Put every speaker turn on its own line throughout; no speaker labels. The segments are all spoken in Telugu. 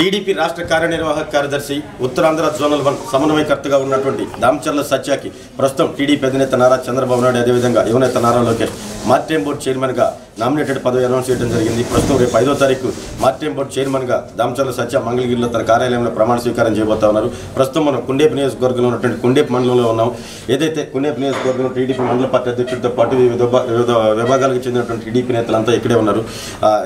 టీడీపీ రాష్ట్ర కార్యనిర్వాహక కార్యదర్శి ఉత్తరాంధ్ర జోనల్ 1 సమన్వయకర్తగా ఉన్నటువంటి దామచర్ల సత్యకి ప్రస్తుతం టీడీపీ అధినేత నారా చంద్రబాబు నాయుడు అదేవిధంగా యువనేత నారా లోకేష్ మార్కెటింగ్ బోర్డు చైర్మన్గా నామినేటెడ్ పదవి అనౌన్స్ చేయడం జరిగింది. ప్రస్తుతం రేపు 5వ తారీఖు మార్కెటింగ్ బోర్డు చైర్మన్గా దామచర్ల సత్య మంగళగిరిలో తన కార్యాలయంలో ప్రమాణ స్వీకారం చేయబోతా ఉన్నారు. ప్రస్తుతం మనం కుండేపు నియోజకవర్గంలో ఉన్నటువంటి కుండేపు మండలంలో ఉన్నాం. ఏదైతే కుండేపు నియోజకవర్గంలో టీడీపీ మండల పార్టీ అధ్యక్షుడితో పాటు వివిధ విభాగాలకు చెందినటువంటి టీడీపీ నేతలంతా ఇక్కడే ఉన్నారు.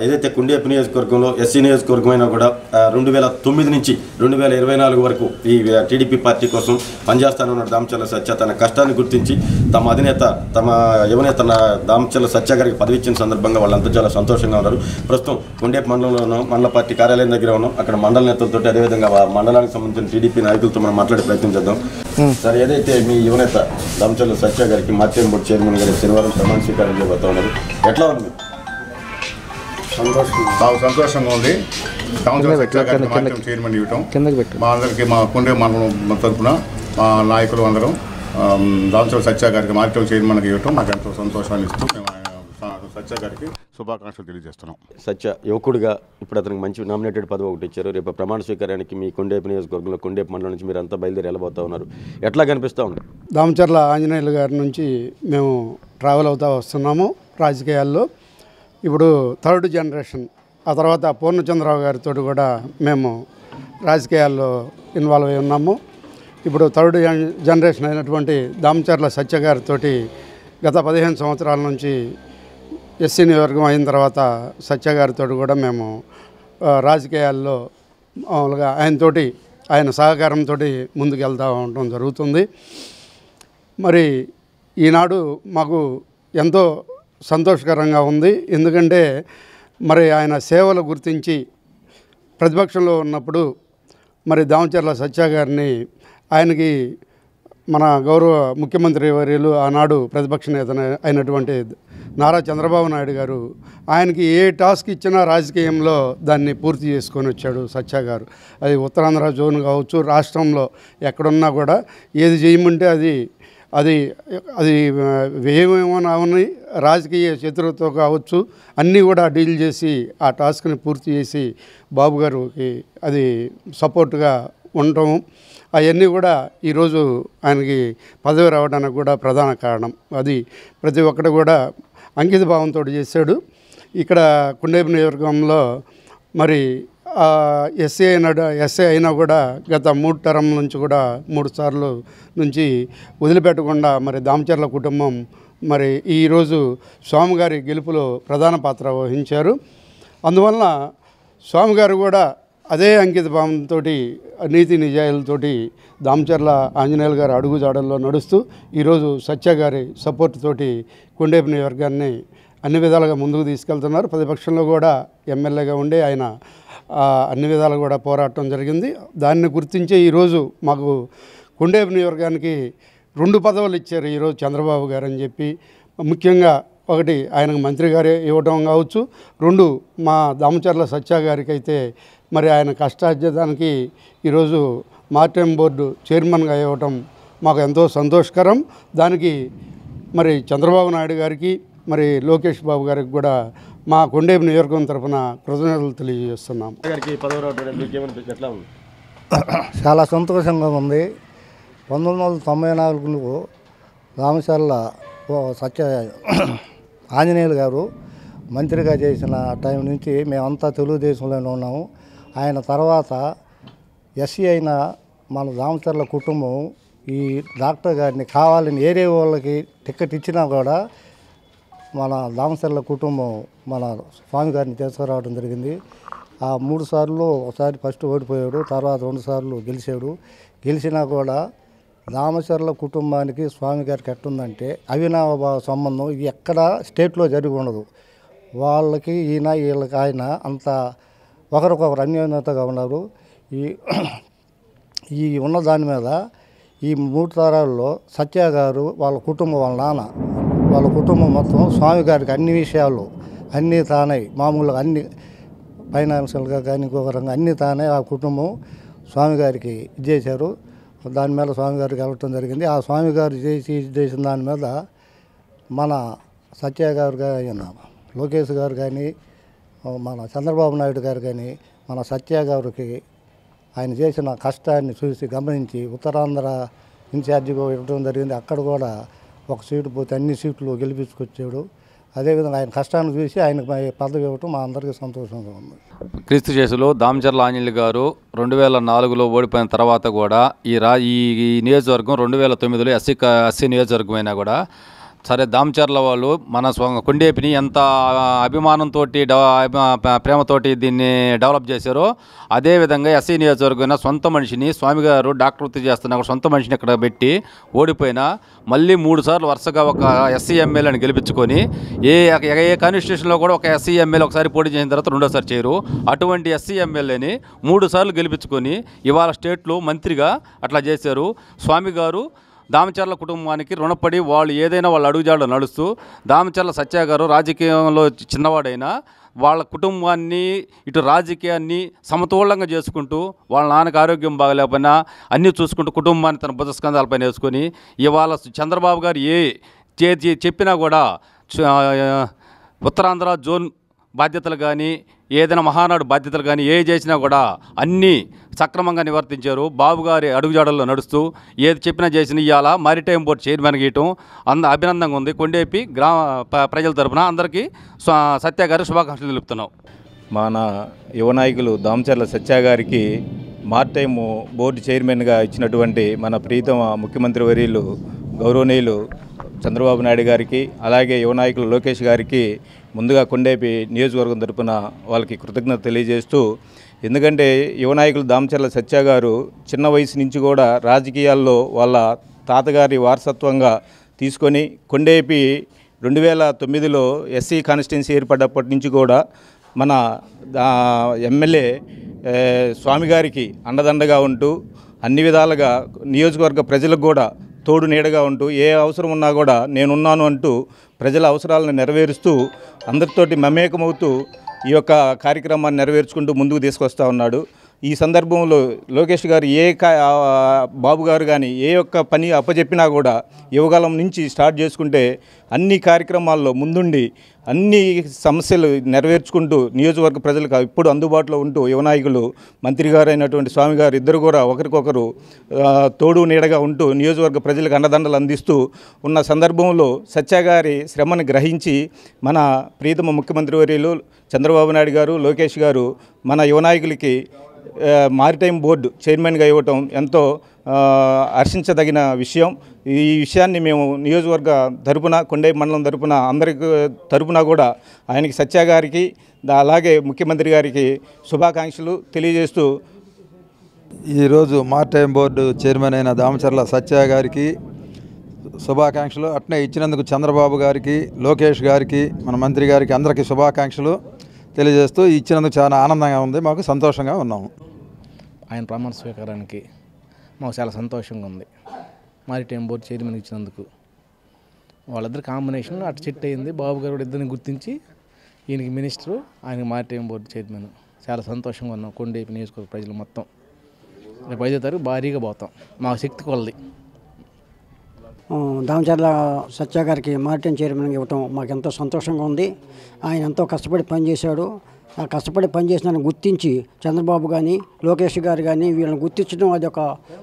ఏదైతే కుండేపు నియోజకవర్గంలో ఎస్సీ నియోజకవర్గం అయినా కూడా 2009 నుంచి 2024 వరకు ఈ టీడీపీ పార్టీ కోసం పనిచేస్తానన్న దామచర్ల సత్య తన కష్టాన్ని గుర్తించి తమ అధినేత తమ యువనేత దామచర్ల సత్య గారికి పదవి ఇచ్చిన సందర్భంగా వాళ్ళంతా చాలా సంతోషంగా ఉన్నారు. ప్రస్తుతం కుండేపు మండలంలో ఉన్నాం, మండల పార్టీ కార్యాలయం దగ్గర ఉన్నాం. అక్కడ మండల నేతలతో అదేవిధంగా మండలానికి సంబంధించిన టీడీపీ నాయకులతో మనం మాట్లాడే ప్రయత్నం చేద్దాం. సార్, ఏదైతే మీ యువనేత దామచర్ల సత్య గారికి మార్కెటింగ్ బోర్డు చైర్మన్ గారి శనివారం ప్రమాణ స్వీకారం చేయబోతా ఉన్నారు, ఎట్లా ఉంది?
సంతోషంగా ఉంది. చైర్మన్ ఇవ్వటం మా అందరికీ మా కుండే మండలం తరఫున మా నాయకులు అందరం దామచర్ల సత్య గారికి మార్కెటింగ్ చైర్మన్గా ఇవ్వటం నాకు ఎంతో సంతోషాన్ని ఇస్తూ మేము సత్య గారికి శుభాకాంక్షలు తెలియజేస్తున్నాం.
సత్య యువకుడిగా ఇప్పుడు అతనికి మంచి నామినేటెడ్ పదవి ఒకటి ఇచ్చారు. రేపు ప్రమాణ స్వీకారానికి మీ కుండేపు నియోజకవర్గంలో కుండేపు మండలం నుంచి మీరు అంతా బయలుదేరి వెళ్ళబోతా ఉన్నారు, ఎట్లా కనిపిస్తూ ఉంది?
దామచర్ల ఆంజనేయులు గారి నుంచి మేము ట్రావెల్ అవుతూ వస్తున్నాము రాజకీయాల్లో. ఇప్పుడు 3rd జనరేషన్, ఆ తర్వాత పూర్ణచంద్రరావు గారితో కూడా మేము రాజకీయాల్లో ఇన్వాల్వ్ అయి ఉన్నాము. ఇప్పుడు 3rd జనరేషన్ అయినటువంటి దామచర్ల సత్య గారితో గత 15 సంవత్సరాల నుంచి ఎస్సీ నియోజకవర్గం అయిన తర్వాత సత్య గారితో కూడా మేము రాజకీయాల్లో మామూలుగా ఆయన సహకారంతో ముందుకు వెళ్తూ ఉండటం జరుగుతుంది. మరి ఈనాడు మాకు ఎంతో సంతోషకరంగా ఉంది. ఎందుకంటే మరి ఆయన సేవలు గుర్తించి ప్రతిపక్షంలో ఉన్నప్పుడు మరి దామచర్ల సత్య గారిని ఆయనకి మన గౌరవ ముఖ్యమంత్రి వర్యులు ఆనాడు ప్రతిపక్ష నేత అయినటువంటి నారా చంద్రబాబు నాయుడు గారు ఆయనకి ఏ టాస్క్ ఇచ్చినా రాజకీయంలో దాన్ని పూర్తి చేసుకొని వచ్చాడు సత్య గారు. అది ఉత్తరాంధ్ర జోన్ కావచ్చు, రాష్ట్రంలో ఎక్కడున్నా కూడా ఏది చేయమంటే అది అది అది ఏమేమోనవని రాజకీయ శత్రువుతో కావచ్చు అన్నీ కూడా డీల్ చేసి ఆ టాస్క్ని పూర్తి చేసి బాబు గారికి అది సపోర్ట్గా ఉండటం అవన్నీ కూడా ఈరోజు ఆయనకి పదవి రావడానికి కూడా ప్రధాన కారణం. అది ప్రతి ఒక్కటి కూడా అంకిత భావంతో చేశాడు. ఇక్కడ కుండేపు నియోజకవర్గంలో మరి ఎస్ఏ అయినా కూడా గత 3 టర్మ్ నుంచి కూడా 3 సార్లు నుంచి వదిలిపెట్టకుండా మరి దామచర్ల కుటుంబం మరి ఈరోజు స్వామిగారి గెలుపులో ప్రధాన పాత్ర వహించారు. అందువలన స్వామిగారు కూడా అదే అంకిత భావంతో నీతి నిజాయిలతోటి దామచర్ల ఆంజనేయులు గారి అడుగుజాడల్లో నడుస్తూ ఈరోజు సత్య గారి సపోర్ట్ తోటి కుండేపు నియోజకవర్గాన్ని అన్ని విధాలుగా ముందుకు తీసుకెళ్తున్నారు. ప్రతిపక్షంలో కూడా ఎమ్మెల్యేగా ఉండి ఆయన అన్ని విధాలు కూడా పోరాటం జరిగింది. దాన్ని గుర్తించే ఈరోజు మాకు కుండేపు నియోజకవర్గానికి 2 పదవులు ఇచ్చారు ఈరోజు చంద్రబాబు గారు అని చెప్పి. ముఖ్యంగా ఒకటి ఆయనకు మంత్రి గారే ఇవ్వడం కావచ్చు, 2 మా దామచర్ల సత్య గారికి అయితే మరి ఆయన కష్టార్జితానికి ఈరోజు మార్కెటింగ్ బోర్డు చైర్మన్గా ఇవ్వటం మాకు ఎంతో సంతోషకరం. దానికి మరి చంద్రబాబు నాయుడు గారికి మరి లోకేష్ బాబు గారికి కూడా మా కొండేపు నియోజకవర్గం తరఫున కృతజ్ఞతలు తెలియజేస్తున్నాం.
చాలా సంతోషంగా ఉంది. 1994లో దామచర్ల సత్య ఆంజనేయులు గారు మంత్రిగా చేసిన టైం నుంచి మేమంతా తెలుగుదేశంలోనే ఉన్నాము. ఆయన తర్వాత ఎస్సీ అయిన మన దామచర్ల కుటుంబం ఈ డాక్టర్ గారిని కావాలని ఏరే వాళ్ళకి టికెట్ ఇచ్చినా కూడా మన దామచర్ల కుటుంబం మన స్వామి గారిని తీసుకురావడం జరిగింది. ఆ 3 సార్లు ఒకసారి ఫస్ట్ ఓడిపోయాడు, తర్వాత 2 సార్లు గెలిచాడు. గెలిచినా కూడా దామచర్ల కుటుంబానికి స్వామి గారికి ఎట్టుందంటే అవినాభావ సంబంధం ఇది ఎక్కడ స్టేట్లో జరిగి ఉండదు. వాళ్ళకి ఈయన వీళ్ళకి ఆయన అంత ఒకరికొకరు అన్యోన్యతగా ఉన్నారు. ఈ ఉన్న దాని మీద ఈ 3 తరాల్లో సత్య గారు వాళ్ళ కుటుంబం వాళ్ళ కుటుంబం మొత్తం స్వామి గారికి అన్ని విషయాలు అన్నీ తానే మామూలుగా అన్ని ఫైనాన్షియల్గా కానీ ఇంకొక రంగా అన్నీ తానే ఆ కుటుంబం స్వామి గారికి చేశారు. దాని మీద స్వామి గారికి వెళ్ళటం జరిగింది. ఆ స్వామి గారు చేసిన దాని మీద మన సత్య గారు కానీ లోకేష్ గారు కానీ మన చంద్రబాబు నాయుడు గారు కానీ మన సత్య గారికి ఆయన చేసిన కష్టాన్ని చూసి గమనించి ఉత్తరాంధ్ర ఇన్ఛార్జిగా ఇవ్వడం జరిగింది. అక్కడ కూడా ఒక సీటు పోతే అన్ని సీట్లు గెలిపించుకొచ్చాడు. అదేవిధంగా ఆయన కష్టాన్ని చూసి ఆయనకు పదవి ఇవ్వటం మా అందరికీ సంతోషంగా ఉంది.
క్రీస్తు చేసులో దామచర్ల ఆంజనేయులు గారు 2004లో ఓడిపోయిన తర్వాత కూడా ఈ నియోజకవర్గం 2009లో ఎస్సీ నియోజకవర్గం అయినా కూడా సరే దామచర్ల వాళ్ళు మన కొండేపిని ఎంత అభిమానంతో ప్రేమతోటి దీన్ని డెవలప్ చేశారో అదేవిధంగా ఎస్సీ నియోజకవర్గం సొంత మనిషిని స్వామి గారు డాక్టర్ వృత్తి చేస్తున్న సొంత మనిషిని ఇక్కడ పెట్టి ఓడిపోయినా మళ్ళీ 3 సార్లు వరుసగా ఒక ఎస్సీ ఎమ్మెల్యేని గెలిపించుకొని ఏ కాన్స్టిట్యూషన్లో కూడా ఒక ఎస్సీ ఎమ్మెల్యే ఒకసారి పోటీ చేసిన తర్వాత రెండోసారి చేయరు. అటువంటి ఎస్సీ ఎమ్మెల్యేని 3 సార్లు గెలిపించుకొని ఇవాళ స్టేట్లో మంత్రిగా అట్లా చేశారు. స్వామి గారు దామచర్ల కుటుంబానికి రుణపడి వాళ్ళు ఏదైనా వాళ్ళ అడుగుజాడలు నడుస్తూ దామచర్ల సత్య గారు రాజకీయంలో చిన్నవాడైనా వాళ్ళ కుటుంబాన్ని ఇటు రాజకీయాన్ని సమతూలంగా చేసుకుంటూ వాళ్ళ నాన్నకి ఆరోగ్యం బాగలేకపోయినా అన్నీ చూసుకుంటూ కుటుంబాన్ని తన భుజస్కంధాలపైన వేసుకొని ఇవాళ చంద్రబాబు గారు చెప్పినా కూడా ఉత్తరాంధ్ర జోన్ బాధ్యతలు కానీ ఏదైనా మహానాడు బాధ్యతలు కానీ చేసినా కూడా అన్నీ సక్రమంగా నివర్తించారు. బాబు గారి అడుగుజాడల్లో నడుస్తూ ఏది చెప్పినా చేసిన ఇవాళ మారిటైమ్ బోర్డు చైర్మన్ గీయటం అభినందంగా ఉంది. కొండేపి గ్రామ ప్రజల తరఫున అందరికీ సత్య గారి శుభాకాంక్షలు తెలుపుతున్నాం.
మన యువ నాయకులు దామచర్ల సత్య గారికి మారిటైమ్ బోర్డు చైర్మన్గా ఇచ్చినటువంటి మన ప్రీతమ ముఖ్యమంత్రి వర్యులు గౌరవనీయులు చంద్రబాబు నాయుడు గారికి అలాగే యువ నాయకులు లోకేష్ గారికి ముందుగా కొండేపి నియోజకవర్గం తరపున వాళ్ళకి కృతజ్ఞత తెలియజేస్తూ, ఎందుకంటే యువ నాయకులు దామచర్ల సత్య గారు చిన్న వయసు నుంచి కూడా రాజకీయాల్లో వాళ్ళ తాతగారి వారసత్వంగా తీసుకొని కొండేపి 2009లో ఎస్సీ కాన్స్టిట్యున్సీ ఏర్పడ్డప్పటి నుంచి కూడా మన ఎమ్మెల్యే స్వామి గారికి అండదండగా ఉంటూ అన్ని విధాలుగా నియోజకవర్గ ప్రజలకు కూడా తోడు నీడగా ఉంటూ ఏ అవసరం ఉన్నా కూడా నేనున్నాను అంటూ ప్రజల అవసరాలను నెరవేరుస్తూ అందరితోటి మమేకమవుతూ ఈ యొక్క కార్యక్రమాన్ని నెరవేర్చుకుంటూ ముందుకు తీసుకొస్తూ ఉన్నాడు. ఈ సందర్భంలో లోకేష్ గారు బాబు గారు కానీ ఏ యొక్క పని అప్పచెప్పినా కూడా యువకాలం నుంచి స్టార్ట్ చేసుకుంటే అన్ని కార్యక్రమాల్లో ముందుండి అన్ని సమస్యలు నెరవేర్చుకుంటూ నియోజకవర్గ ప్రజలకు ఇప్పుడు అందుబాటులో ఉంటూ యువ నాయకులు మంత్రి గారు అయినటువంటి స్వామి గారు ఇద్దరు కూడా ఒకరికొకరు తోడు నీడగా ఉంటూ నియోజకవర్గ ప్రజలకు అండదండలు అందిస్తూ ఉన్న సందర్భంలో సత్య గారి శ్రమను గ్రహించి మన ప్రీతమ ముఖ్యమంత్రి వర్యులు చంద్రబాబు నాయుడు గారు లోకేష్ గారు మన యువ నాయకులకి మారిటైమ్ బోర్డు చైర్మన్గా ఇవ్వటం ఎంతో హర్షించదగిన విషయం. ఈ విషయాన్ని మేము నియోజకవర్గ తరపున కొండేపి మండలం తరపున అందరికి తరపున కూడా ఆయనకి సత్య గారికి అలాగే ముఖ్యమంత్రి గారికి శుభాకాంక్షలు తెలియజేస్తూ
ఈరోజు మారిటైమ్ బోర్డు చైర్మన్ అయిన దామచర్ల సత్య గారికి శుభాకాంక్షలు. అట్నే ఇచ్చినందుకు చంద్రబాబు గారికి లోకేష్ గారికి మన మంత్రి గారికి అందరికీ శుభాకాంక్షలు తెలియజేస్తూ ఇచ్చినందుకు చాలా ఆనందంగా ఉంది, మాకు సంతోషంగా ఉన్నాము.
ఆయన ప్రమాణ స్వీకారానికి మాకు చాలా సంతోషంగా ఉంది. మారిటైమ్ బోర్డు చైర్మన్ ఇచ్చినందుకు వాళ్ళిద్దరు కాంబినేషన్ అటు సెట్ అయింది. బాబు గారు కూడా ఇద్దరిని గుర్తించి ఈయనకి మినిస్టరు, ఆయనకి మారిటైమ్ బోర్డు చైర్మన్. చాలా సంతోషంగా ఉన్నాం. కొండేపి నియోజకవర్గ ప్రజలు మొత్తం రేపు 5వ తారీఖు భారీగా పోతాం మా శక్తి కొలది.
దామచర్ల సత్య గారికి మారిటైమ్ చైర్మన్గా ఇవ్వటం మాకు ఎంతో సంతోషంగా ఉంది. ఆయన ఎంతో కష్టపడి పనిచేశాడు. ఆ కష్టపడి పనిచేసిన గుర్తించి చంద్రబాబు కానీ లోకేష్ గారు కానీ వీళ్ళని గుర్తించడం, అది ఒక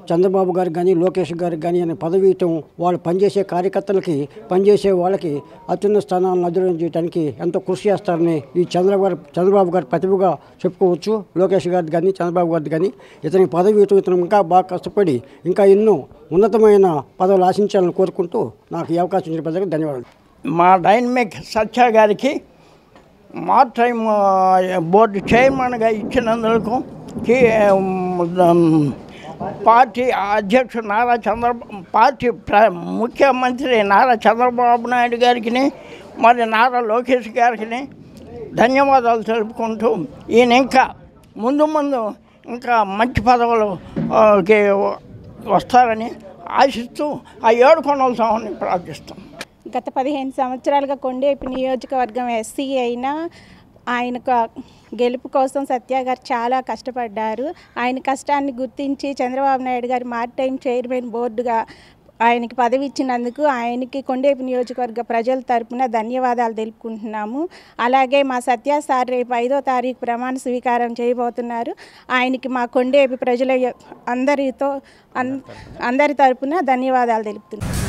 చంద్రబాబు గారికి కానీ లోకేష్ గారికి కానీ అని పదవి ఇవ్వటం, వాళ్ళు పనిచేసే కార్యకర్తలకి పనిచేసే వాళ్ళకి అత్యున్నత స్థానాలను అధిరోహించడానికి ఎంతో కృషి చేస్తారని ఈ చంద్రబాబు గారి ప్రతిభగా చెప్పుకోవచ్చు. లోకేష్ గారిది కానీ చంద్రబాబు గారిది కానీ ఇతనికి పదవి ఇవ్వటం, ఇతను ఇంకా బాగా కష్టపడి ఇంకా ఎన్నో ఉన్నతమైన పదవులు ఆశించాలని కోరుకుంటూ నాకు ఈ అవకాశం ఇచ్చిన ప్రజలకు ధన్యవాదాలు.
మా డైనమిక్ సత్య గారికి మారిటైమ్ బోర్డు చైర్మన్గా ఇచ్చినందుకు పార్టీ అధ్యక్షుడు ముఖ్యమంత్రి నారా చంద్రబాబు నాయుడు గారికి మరి నారా లోకేష్ గారికి ధన్యవాదాలు తెలుపుకుంటూ ఈయన ఇంకా ముందు ఇంకా మంచి పదవులకి వస్తారని ఆశిస్తూ ఆ 7 కొండల స్వామిని ప్రార్థిస్తాం.
గత 15 సంవత్సరాలుగా కొండేపి నియోజకవర్గం ఎస్సీ అయినా ఆయనకు గెలుపు కోసం సత్య గారు చాలా కష్టపడ్డారు. ఆయన కష్టాన్ని గుర్తించి చంద్రబాబు నాయుడు గారు మారిటైమ్ చైర్మన్ బోర్డుగా ఆయనకి పదవి ఇచ్చినందుకు ఆయనకి కొండేపి నియోజకవర్గ ప్రజల తరపున ధన్యవాదాలు తెలుపుకుంటున్నాము. అలాగే మా సత్య సార్ రేపు 5వ తారీఖు ప్రమాణ స్వీకారం చేయబోతున్నారు. ఆయనకి మా కొండేపి ప్రజల అందరి తరపున ధన్యవాదాలు తెలుపుతున్నాను.